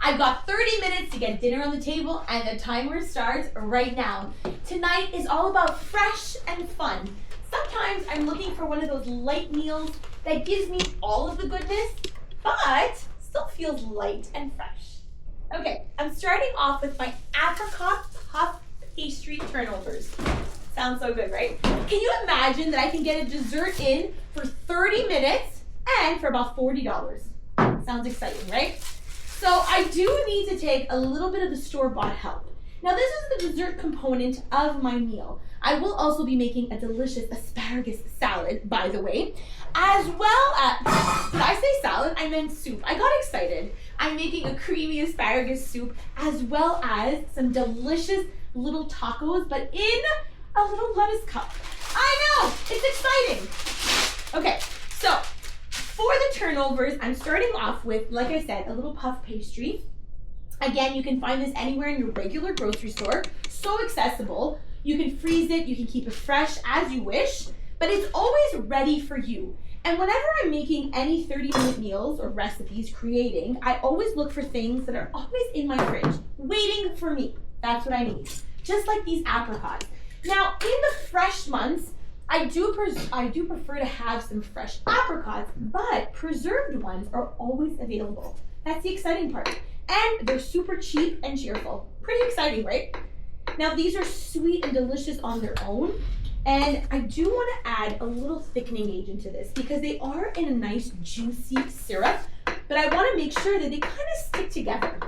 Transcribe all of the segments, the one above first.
I've got 30 minutes to get dinner on the table and the timer starts right now. Tonight is all about fresh and fun. Sometimes I'm looking for one of those light meals that gives me all of the goodness, but still feels light and fresh. Okay, I'm starting off with my apricot puff pastry turnovers. Sounds so good, right? Can you imagine that I can get a dessert in for 30 minutes and for about $40? Sounds exciting, right? So I do need to take a little bit of the store-bought help. Now this is the dessert component of my meal. I will also be making a delicious asparagus salad, by the way, as well as, did I say salad? I meant soup. I got excited. I'm making a creamy asparagus soup as well as some delicious little tacos, but in a little lettuce cup. I know, it's exciting. Okay, so for the turnovers, I'm starting off with, like I said, a little puff pastry. Again, you can find this anywhere in your regular grocery store. So accessible. You can freeze it, you can keep it fresh as you wish, but it's always ready for you. And whenever I'm making any 30-minute meals or recipes creating, I always look for things that are always in my fridge, waiting for me. That's what I need. Just like these apricots. Now, in the fresh months, I do prefer to have some fresh apricots, but preserved ones are always available. That's the exciting part. And they're super cheap and cheerful. Pretty exciting, right? Now these are sweet and delicious on their own. And I do want to add a little thickening agent to this because they are in a nice juicy syrup, but I want to make sure that they kind of stick together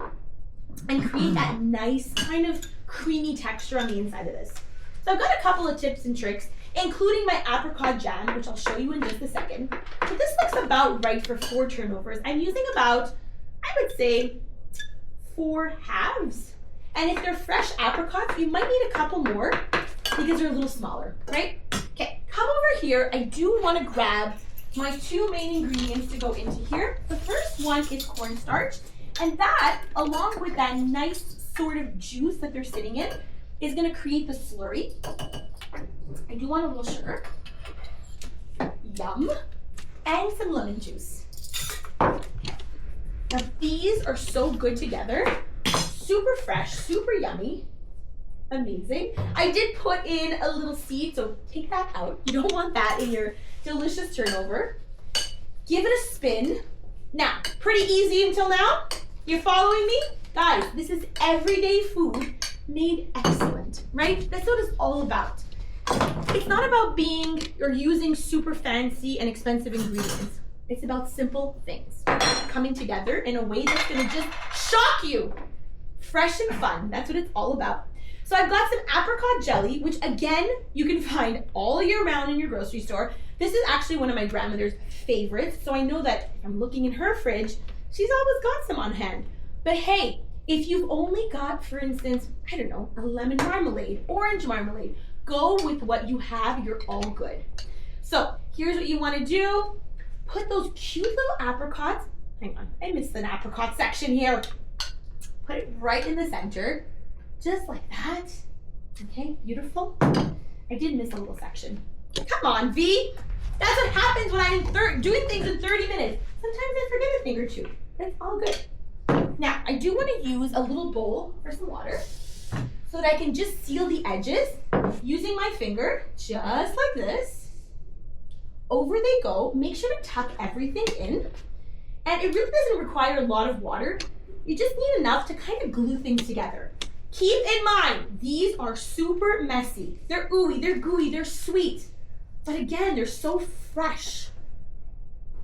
and create that nice kind of creamy texture on the inside of this. So I've got a couple of tips and tricks, including my apricot jam, which I'll show you in just a second. But this looks about right for 4 turnovers. I'm using about, I would say, 4 halves. And if they're fresh apricots, you might need a couple more because they're a little smaller, right? Okay, come over here. I do want to grab my 2 main ingredients to go into here. The first one is cornstarch, and that, along with that nice sort of juice that they're sitting in, is going to create the slurry. I do want a little sugar. Yum. And some lemon juice. Now these are so good together. Super fresh, super yummy. Amazing. I did put in a little seed, so take that out. You don't want that in your delicious turnover. Give it a spin. Now, pretty easy until now. You're following me? Guys, this is everyday food made excellent, right? That's what it's all about. It's not about being or using super fancy and expensive ingredients. It's about simple things coming together in a way that's gonna just shock you. Fresh and fun, that's what it's all about. So I've got some apricot jelly, which again, you can find all year round in your grocery store. This is actually one of my grandmother's favorites, so I know that if I'm looking in her fridge, she's always got some on hand. But hey, if you've only got, for instance, I don't know, a lemon marmalade, orange marmalade, go with what you have, you're all good. So here's what you wanna do. Put those cute little apricots, hang on, I missed an apricot section here. Put it right in the center, just like that. Okay, beautiful. I did miss a little section. Come on, V. That's what happens when I'm doing things in 30 minutes. Sometimes I forget a thing or two. That's all good. Now, I do want to use a little bowl for some water so that I can just seal the edges using my finger, just like this. Over they go. Make sure to tuck everything in. And it really doesn't require a lot of water. You just need enough to kind of glue things together. Keep in mind, these are super messy. They're ooey, they're gooey, they're sweet. But again, they're so fresh.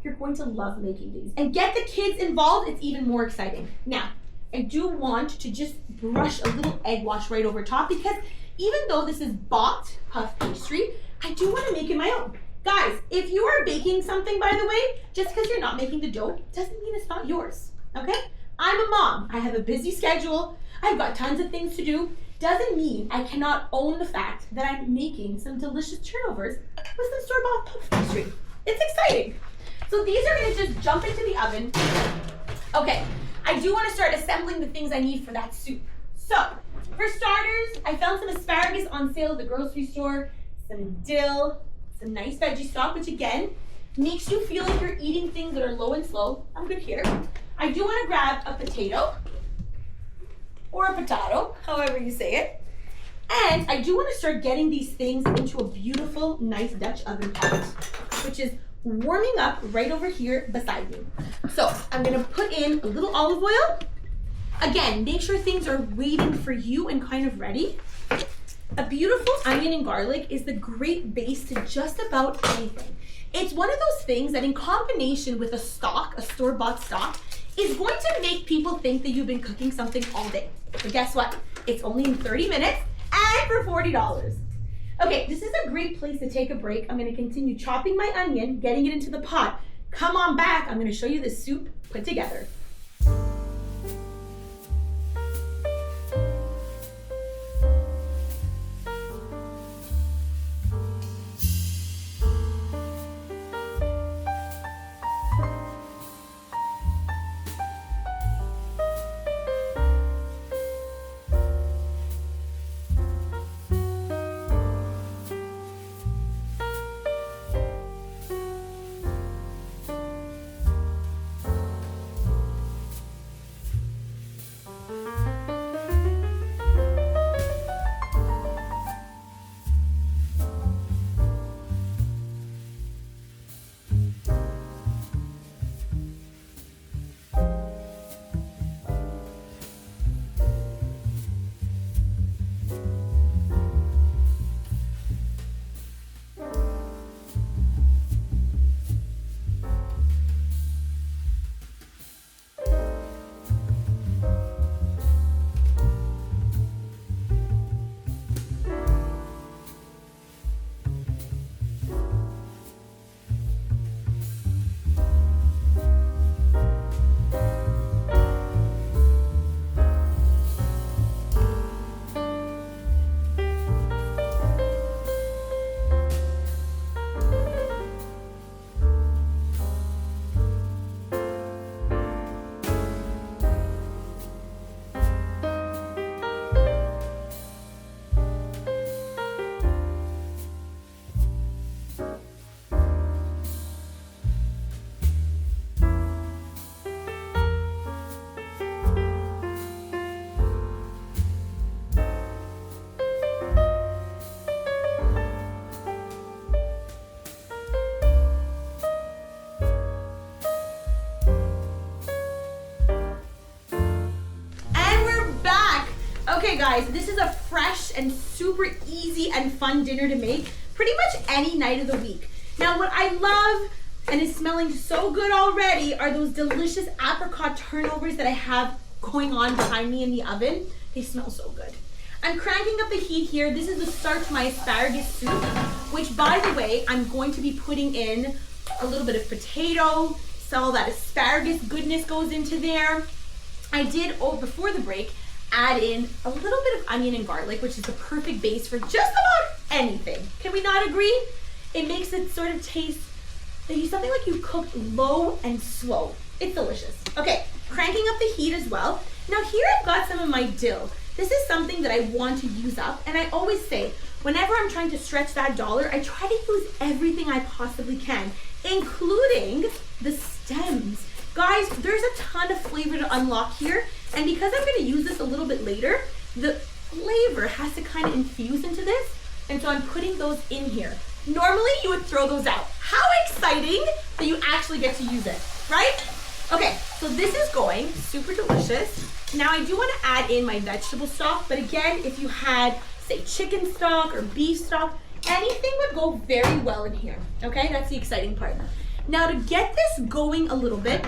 You're going to love making these. And get the kids involved, it's even more exciting. Now, I do want to just brush a little egg wash right over top because even though this is bought puff pastry, I do want to make it my own. Guys, if you are baking something, by the way, just because you're not making the dough doesn't mean it's not yours, okay? I'm a mom. I have a busy schedule. I've got tons of things to do. Doesn't mean I cannot own the fact that I'm making some delicious turnovers with some store-bought puff pastry. It's exciting. So these are gonna just jump into the oven. Okay, I do wanna start assembling the things I need for that soup. So, for starters, I found some asparagus on sale at the grocery store, some dill, some nice veggie stock, which again, makes you feel like you're eating things that are low and slow. I'm good here. I do wanna grab a potato. or a potato, however you say it. And I do want to start getting these things into a beautiful, nice Dutch oven pot, which is warming up right over here beside me. So I'm gonna put in a little olive oil. Again, make sure things are waiting for you and kind of ready. A beautiful onion and garlic is the great base to just about anything. It's one of those things that in combination with a stock, a store-bought stock, is going to make people think that you've been cooking something all day. But guess what? It's only in 30 minutes and for $40. Okay, this is a great place to take a break. I'm gonna continue chopping my onion, getting it into the pot. Come on back, I'm gonna show you the soup put together. Okay guys, this is a fresh and super easy and fun dinner to make pretty much any night of the week. Now what I love, and is smelling so good already, are those delicious apricot turnovers that I have going on behind me in the oven. They smell so good. I'm cranking up the heat here. This is the start to my asparagus soup, which by the way, I'm going to be putting in a little bit of potato, so all that asparagus goodness goes into there. I did, before the break, add in a little bit of onion and garlic, which is the perfect base for just about anything. Can we not agree? It makes it sort of taste something like you cooked low and slow. It's delicious. Okay, cranking up the heat as well. Now here I've got some of my dill. This is something that I want to use up, and I always say, whenever I'm trying to stretch that dollar, I try to use everything I possibly can, including the stems. Guys, there's a ton of flavor to unlock here, and because I'm gonna use this a little bit later, the flavor has to kind of infuse into this, and so I'm putting those in here. Normally, you would throw those out. How exciting that you actually get to use it, right? Okay, so this is going super delicious. Now I do want to add in my vegetable stock, but again, if you had, say, chicken stock or beef stock, anything would go very well in here, okay? That's the exciting part. Now to get this going a little bit,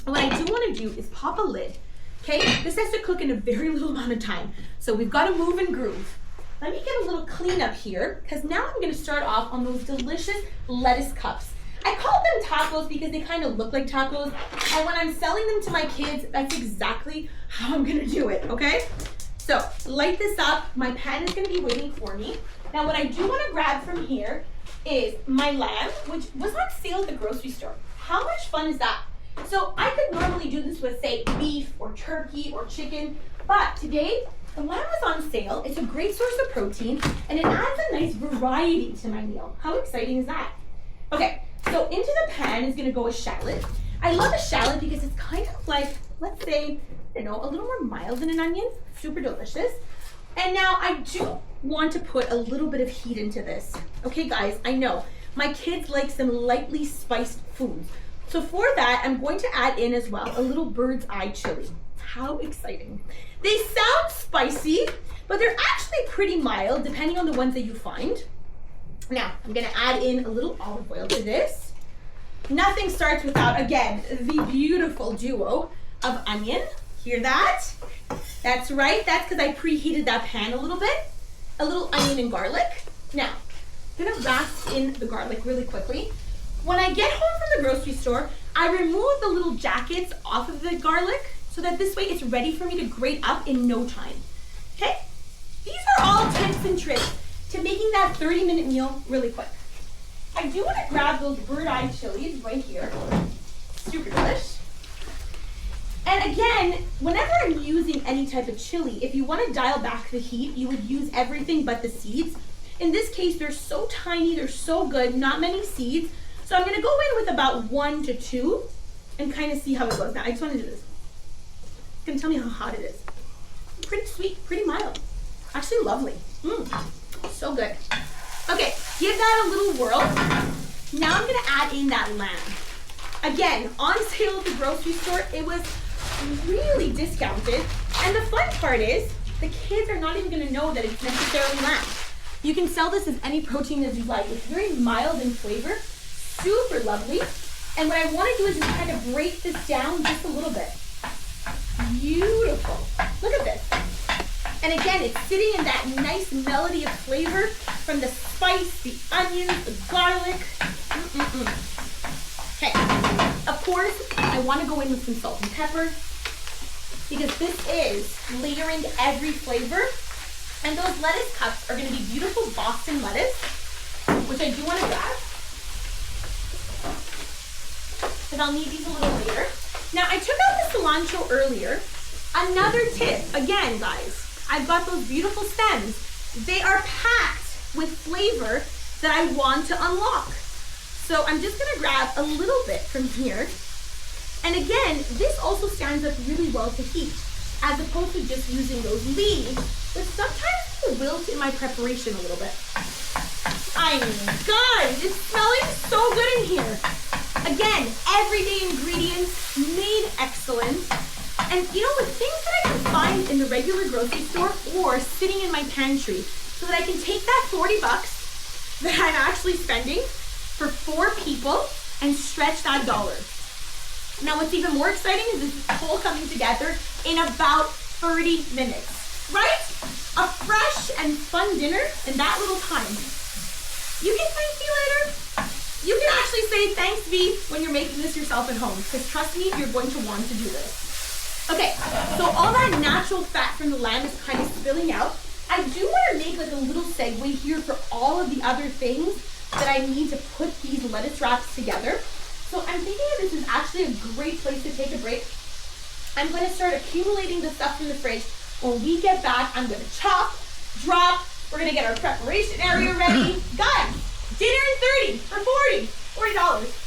what I do want to do is pop a lid, okay? This has to cook in a very little amount of time, so we've got to move and groove. Let me get a little cleanup here, because now I'm going to start off on those delicious lettuce cups. I call them tacos because they kind of look like tacos, and when I'm selling them to my kids, that's exactly how I'm going to do it, okay? So, light this up. My pan is going to be waiting for me. Now, what I do want to grab from here is my lamb, which was on sale at the grocery store. How much fun is that? So, I could normally do this with, say, beef or turkey or chicken, but today, the lamb was on sale. It's a great source of protein, and it adds a nice variety to my meal. How exciting is that? Okay, so into the pan is gonna go a shallot. I love a shallot because it's kind of like let's say, I don't know, a little more mild than an onion. Super delicious. And now I do want to put a little bit of heat into this. Okay, guys, I know my kids like some lightly spiced foods. So for that, I'm going to add in as well a little bird's eye chili. How exciting. They sound spicy, but they're actually pretty mild depending on the ones that you find. Now, I'm gonna add in a little olive oil to this. Nothing starts without, again, the beautiful duo of onion. Hear that? That's right, that's because I preheated that pan a little bit. A little onion and garlic. Now, I'm gonna wrap in the garlic really quickly. When I get home from the grocery store, I remove the little jackets off of the garlic so that this way it's ready for me to grate up in no time. Okay? These are all tips and tricks to making that 30-minute meal really quick. I do want to grab those bird eye chilies right here. Super delish. And again, whenever I'm using any type of chili, if you want to dial back the heat, you would use everything but the seeds. In this case, they're so tiny, they're so good, not many seeds. So I'm gonna go in with about 1 to 2 and kind of see how it goes. Now, I just wanna do this. It's gonna tell me how hot it is. Pretty sweet, pretty mild. Actually lovely. So good. Okay, give that a little whirl. Now I'm gonna add in that lamb. Again, on sale at the grocery store, it was really discounted. And the fun part is, the kids are not even gonna know that it's necessarily lamb. You can sell this as any protein as you like. It's very mild in flavor, super lovely. And what I wanna do is just kind of break this down just a little bit. Beautiful. Look at this. And again, it's sitting in that nice melody of flavor from the spice, the onions, the garlic. Okay, of course, I want to go in with some salt and pepper because this is layering every flavor. And those lettuce cups are going to be beautiful Boston lettuce, which I do want to grab. Because I'll need these a little later. Now, I took out the cilantro earlier. Another tip, again, guys, I've got those beautiful stems. They are packed with flavor that I want to unlock. So I'm just gonna grab a little bit from here. And again, this also stands up really well to heat, as opposed to just using those leaves, which sometimes can wilt in my preparation a little bit. I mean, guys, it's smelling so good in here. Again, everyday ingredients, made excellent. And you know, with things that I can find in the regular grocery store or sitting in my pantry, so that I can take that 40 bucks that I'm actually spending for 4 people and stretch that dollar. Now, what's even more exciting is this is all coming together in about 30 minutes, right? A fresh and fun dinner in that little time. You can thank me later. You can actually say thanks, V, when you're making this yourself at home, because trust me, you're going to want to do this. Okay, so all that natural fat from the lamb is kind of spilling out. I do want to make like a little segue here for all of the other things that I need to put these lettuce wraps together. So I'm thinking that this is actually a great place to take a break. I'm going to start accumulating the stuff from the fridge. When we get back, I'm going to chop, drop, we're going to get our preparation area ready. Guys, dinner in 30 for $40.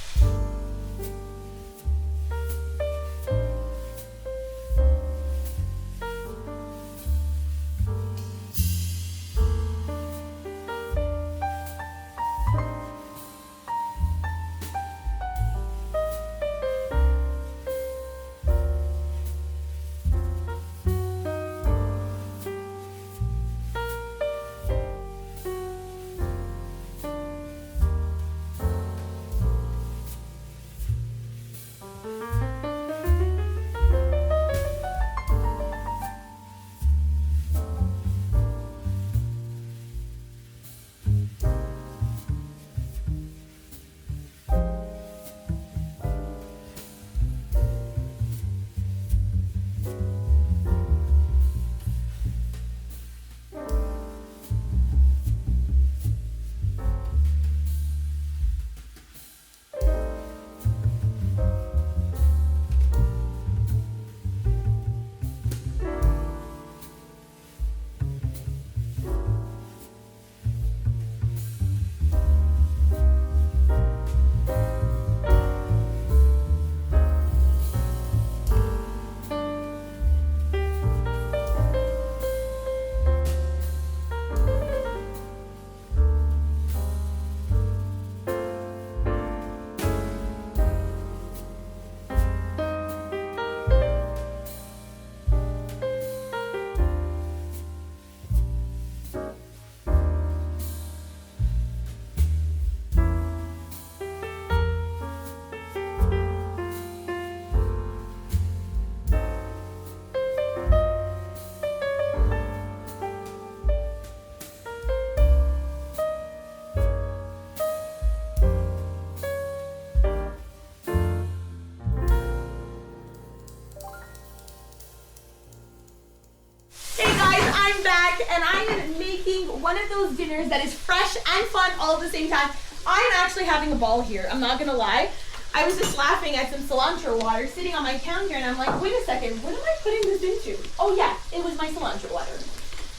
and I am making one of those dinners that is fresh and fun all at the same time. I'm actually having a ball here, I'm not gonna lie. I was just laughing at some cilantro water sitting on my counter, and I'm like, wait a second, what am I putting this into? Oh yeah, it was my cilantro water.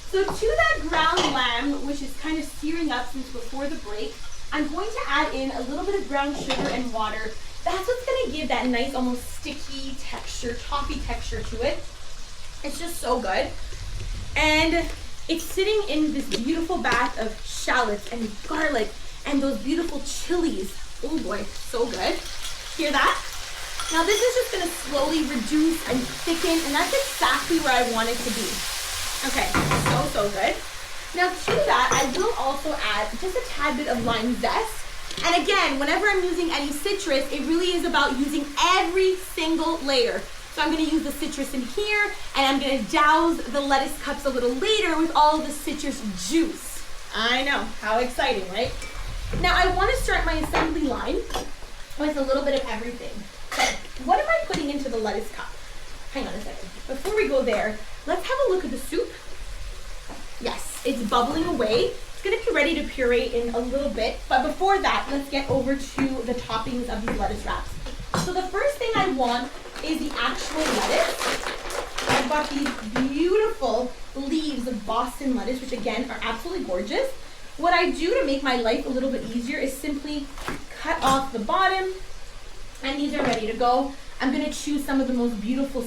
So to that ground lamb, which is kind of searing up since before the break, I'm going to add in a little bit of brown sugar and water. That's what's gonna give that nice, almost sticky texture, toffee texture to it. It's just so good. And it's sitting in this beautiful bath of shallots and garlic and those beautiful chilies. Oh boy, so good. Hear that? Now this is just gonna slowly reduce and thicken, and that's exactly where I want it to be. Okay, so good. Now to that, I will also add just a tad bit of lime zest. And again, whenever I'm using any citrus, it really is about using every single layer. So I'm gonna use the citrus in here, and I'm gonna douse the lettuce cups a little later with all the citrus juice. I know, how exciting, right? Now I wanna start my assembly line with a little bit of everything. So what am I putting into the lettuce cup? Hang on a second. Before we go there, let's have a look at the soup. Yes, it's bubbling away. It's gonna be ready to puree in a little bit, but before that, let's get over to the toppings of these lettuce wraps. So the first thing I want is the actual lettuce. I've got these beautiful leaves of Boston lettuce, which again are absolutely gorgeous. What I do to make my life a little bit easier is simply cut off the bottom, and these are ready to go. I'm gonna choose some of the most beautiful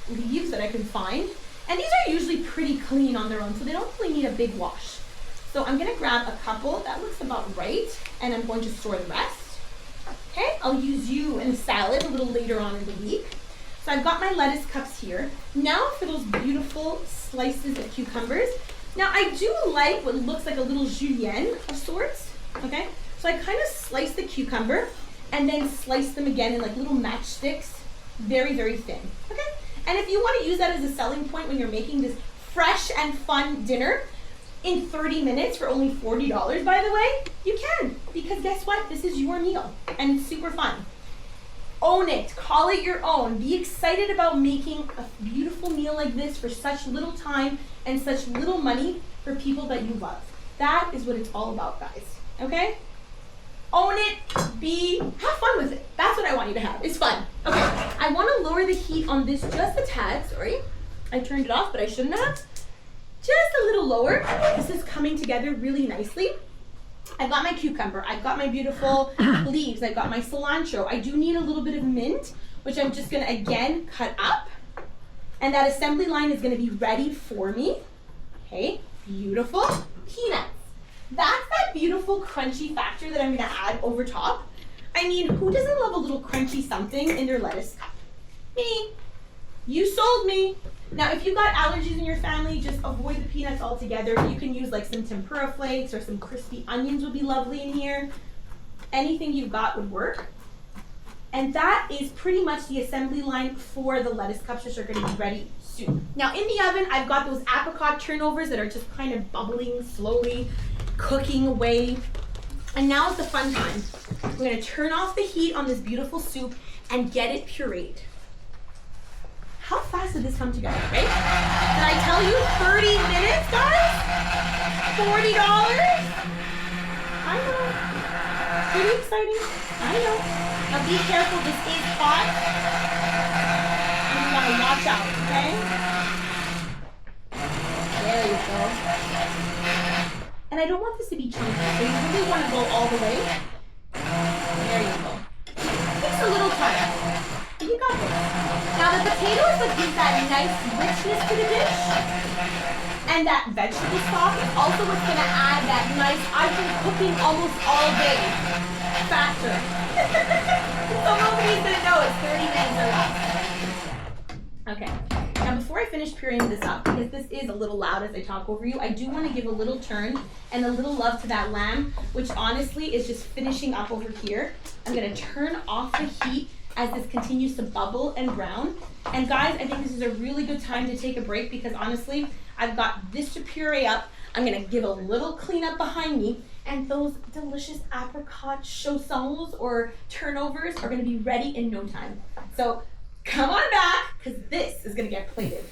leaves that I can find. And these are usually pretty clean on their own, so they don't really need a big wash. So I'm gonna grab a couple, that looks about right, and I'm going to store the rest. Okay, I'll use you in a salad a little later on in the week. So I've got my lettuce cups here. Now for those beautiful slices of cucumbers. Now I do like what looks like a little julienne of sorts, okay? So I kind of slice the cucumber and then slice them again in like little matchsticks, very, very thin, okay? And if you want to use that as a selling point when you're making this fresh and fun dinner in 30 minutes for only $40, by the way, you can, because guess what? This is your meal and it's super fun. Own it, call it your own. Be excited about making a beautiful meal like this for such little time and such little money for people that you love. That is what it's all about, guys, okay? Own it, have fun with it. That's what I want you to have, it's fun. Okay, I want to lower the heat on this just a tad, sorry. I turned it off, but I shouldn't have. Just a little lower. This is coming together really nicely. I've got my cucumber, I've got my beautiful leaves, I've got my cilantro. I do need a little bit of mint, which I'm just gonna again cut up. And that assembly line is gonna be ready for me. Okay, beautiful. Peanuts. That's that beautiful crunchy factor that I'm gonna add over top. I mean, who doesn't love a little crunchy something in their lettuce cup? Me. You sold me. Now, if you've got allergies in your family, just avoid the peanuts altogether. You can use like some tempura flakes or some crispy onions would be lovely in here. Anything you've got would work. And that is pretty much the assembly line for the lettuce cups, which are gonna be ready soon. Now in the oven, I've got those apricot turnovers that are just kind of bubbling slowly, cooking away. And now is the fun time. We're gonna turn off the heat on this beautiful soup and get it pureed. How fast did this come together, right? Did I tell you 30 minutes, guys? $40? I know. Pretty exciting. I know. Now be careful, this is hot. And you want to watch out, okay? There you go. And I don't want this to be chunky, so you really want to go all the way. There you go. It takes a little time. You got this. Now the potatoes that give that nice richness to the dish, and that vegetable stock is also what's gonna add that nice, I've been cooking almost all day factor. So nobody's gonna know it's 30 minutes or less. Okay, now before I finish pureeing this up, because this is a little loud as I talk over you, I do want to give a little turn and a little love to that lamb, which honestly is just finishing up over here. I'm gonna turn off the heat as this continues to bubble and brown. And guys, I think this is a really good time to take a break because honestly, I've got this to puree up. I'm gonna give a little cleanup behind me, and those delicious apricot chaussons or turnovers are gonna be ready in no time. So come on back, because this is gonna get plated.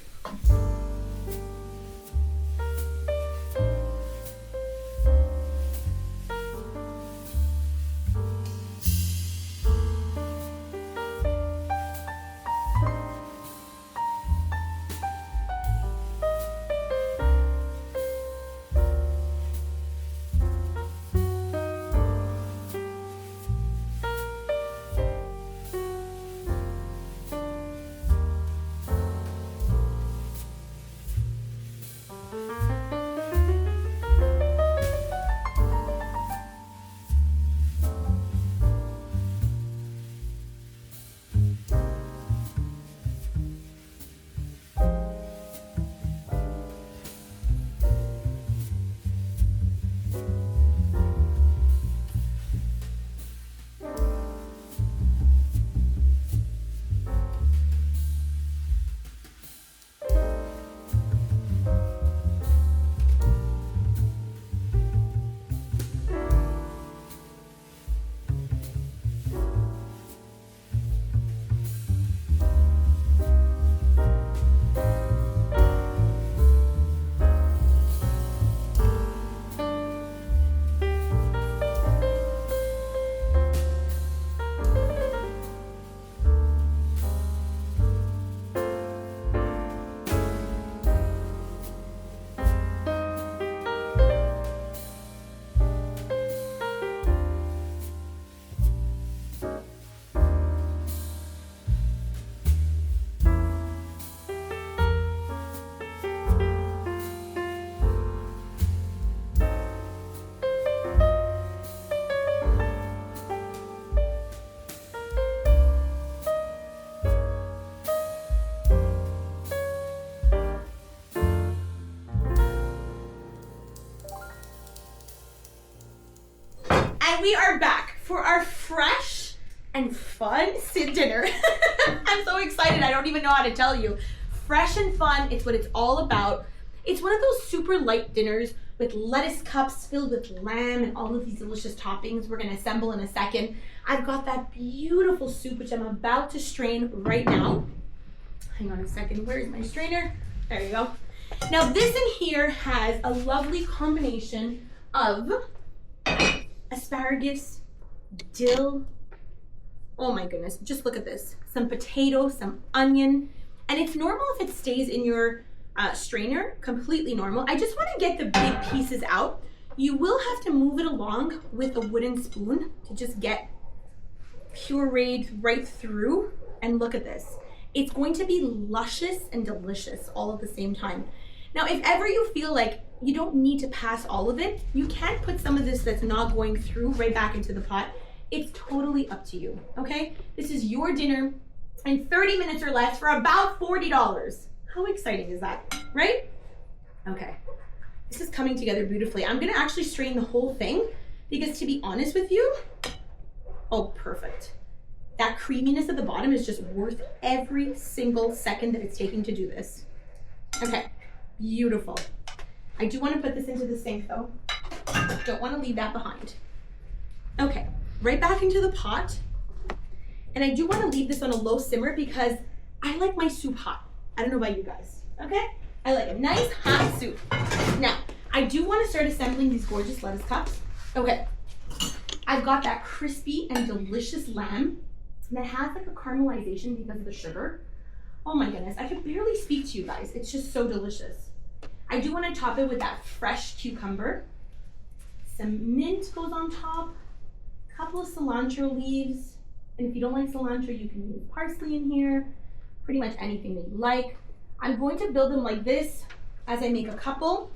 And we are back for our fresh and fun dinner. I'm so excited, I don't even know how to tell you. Fresh and fun, it's what it's all about. It's one of those super light dinners with lettuce cups filled with lamb and all of these delicious toppings we're gonna assemble in a second. I've got that beautiful soup, which I'm about to strain right now. Hang on a second, where's my strainer? There you go. Now this in here has a lovely combination of asparagus, dill, oh my goodness, just look at this. Some potato, some onion, and it's normal if it stays in your strainer, completely normal. I just want to get the big pieces out. You will have to move it along with a wooden spoon to just get pureed right through. And look at this. It's going to be luscious and delicious all at the same time. Now, if ever you feel like you don't need to pass all of it, you can put some of this that's not going through right back into the pot. It's totally up to you, okay? This is your dinner in 30 minutes or less for about $40. How exciting is that, right? Okay, this is coming together beautifully. I'm gonna actually strain the whole thing because, to be honest with you, oh, perfect. That creaminess at the bottom is just worth every single second that it's taking to do this. Okay, beautiful. I do want to put this into the sink though. Don't want to leave that behind. Okay, right back into the pot. And I do want to leave this on a low simmer because I like my soup hot. I don't know about you guys, okay? I like a nice hot soup. Now, I do want to start assembling these gorgeous lettuce cups. Okay, I've got that crispy and delicious lamb that has like a caramelization because of the sugar. Oh my goodness, I can barely speak to you guys. It's just so delicious. I do want to top it with that fresh cucumber. Some mint goes on top, a couple of cilantro leaves, and if you don't like cilantro, you can use parsley in here, pretty much anything that you like. I'm going to build them like this as I make a couple.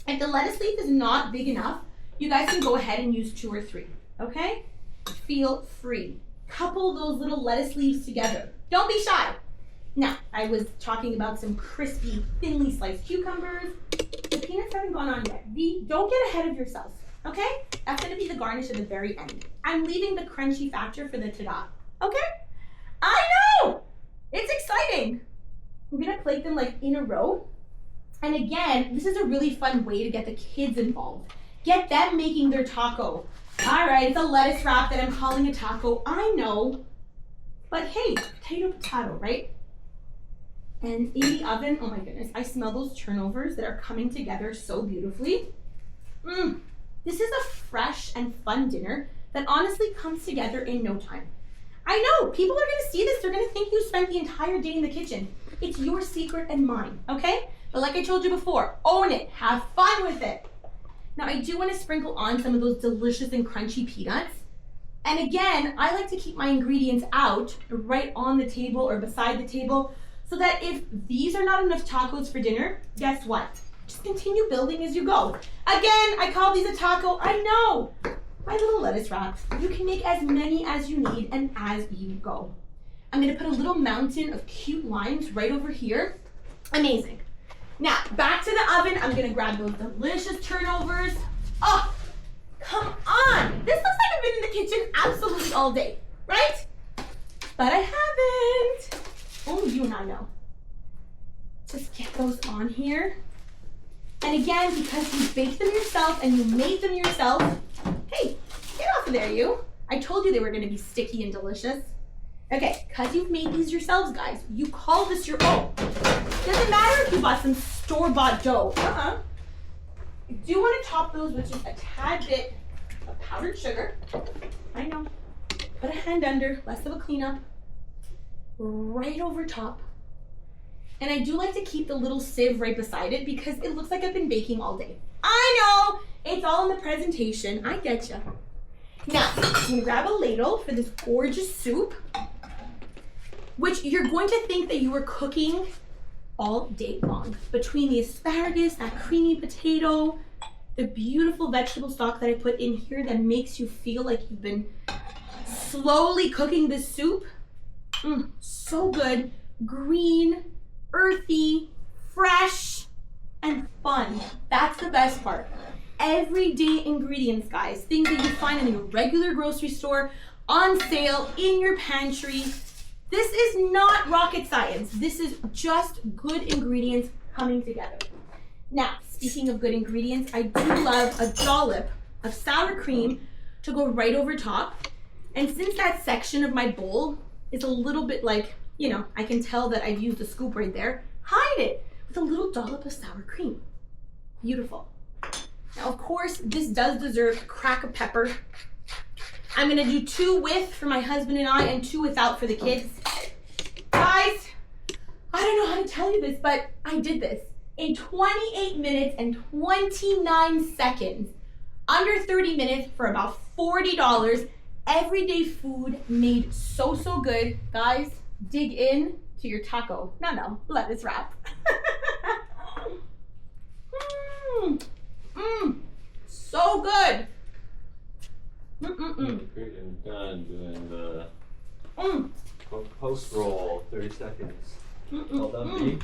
If the lettuce leaf is not big enough, you guys can go ahead and use 2 or 3, okay? Feel free. Couple those little lettuce leaves together. Don't be shy. Now, I was talking about some crispy, thinly sliced cucumbers. The peanuts haven't gone on yet. Don't get ahead of yourself, okay? That's gonna be the garnish at the very end. I'm leaving the crunchy factor for the ta-da, okay? I know, it's exciting. We're gonna plate them like in a row. And again, this is a really fun way to get the kids involved. Get them making their taco. All right, it's a lettuce wrap that I'm calling a taco, I know. But hey, potato, right? And in the oven, oh my goodness, I smell those turnovers that are coming together so beautifully. This is a fresh and fun dinner that honestly comes together in no time. I know, people are gonna see this, they're gonna think you spent the entire day in the kitchen. It's your secret and mine, okay? But like I told you before, own it, have fun with it. Now I do want to sprinkle on some of those delicious and crunchy peanuts. And again, I like to keep my ingredients out right on the table or beside the table so that if these are not enough tacos for dinner, guess what? Just continue building as you go. Again, I call these a taco, I know. My little lettuce wraps, you can make as many as you need and as you go. I'm gonna put a little mountain of cute limes right over here. Amazing. Now, back to the oven. I'm gonna grab those delicious turnovers. Oh, come on. This looks like I've been in the kitchen absolutely all day, right? But I haven't. Only you and I know. Just get those on here. And again, because you baked them yourself and you made them yourself, hey, get off of there, you. I told you they were gonna be sticky and delicious. Okay, because you've made these yourselves, guys, you call this your own. Doesn't matter if you bought some store-bought dough. I do want to top those with just a tad bit of powdered sugar. I know. Put a hand under, less of a cleanup. Right over top. And I do like to keep the little sieve right beside it because it looks like I've been baking all day. I know! It's all in the presentation. I get you. Now, I'm going to grab a ladle for this gorgeous soup, which you're going to think that you were cooking all day long. Between the asparagus, that creamy potato, the beautiful vegetable stock that I put in here that makes you feel like you've been slowly cooking this soup. So good, green, earthy, fresh, and fun. That's the best part. everyday ingredients, guys. Things that you find in your regular grocery store, on sale, in your pantry. This is not rocket science. This is just good ingredients coming together. Now, speaking of good ingredients, I do love a dollop of sour cream to go right over top. And since that section of my bowl is a little bit like, you know, I can tell that I've used a scoop right there, hide it with a little dollop of sour cream. Beautiful. Now, of course, this does deserve a crack of pepper. I'm gonna do 2 with for my husband and I and 2 without for the kids. Guys, I don't know how to tell you this, but I did this in 28 minutes and 29 seconds. Under 30 minutes for about $40. Everyday food made so good. Guys, dig in to your taco. No, lettuce wrap. So good. Great, and done doing the post roll, 30 seconds. Well done, B.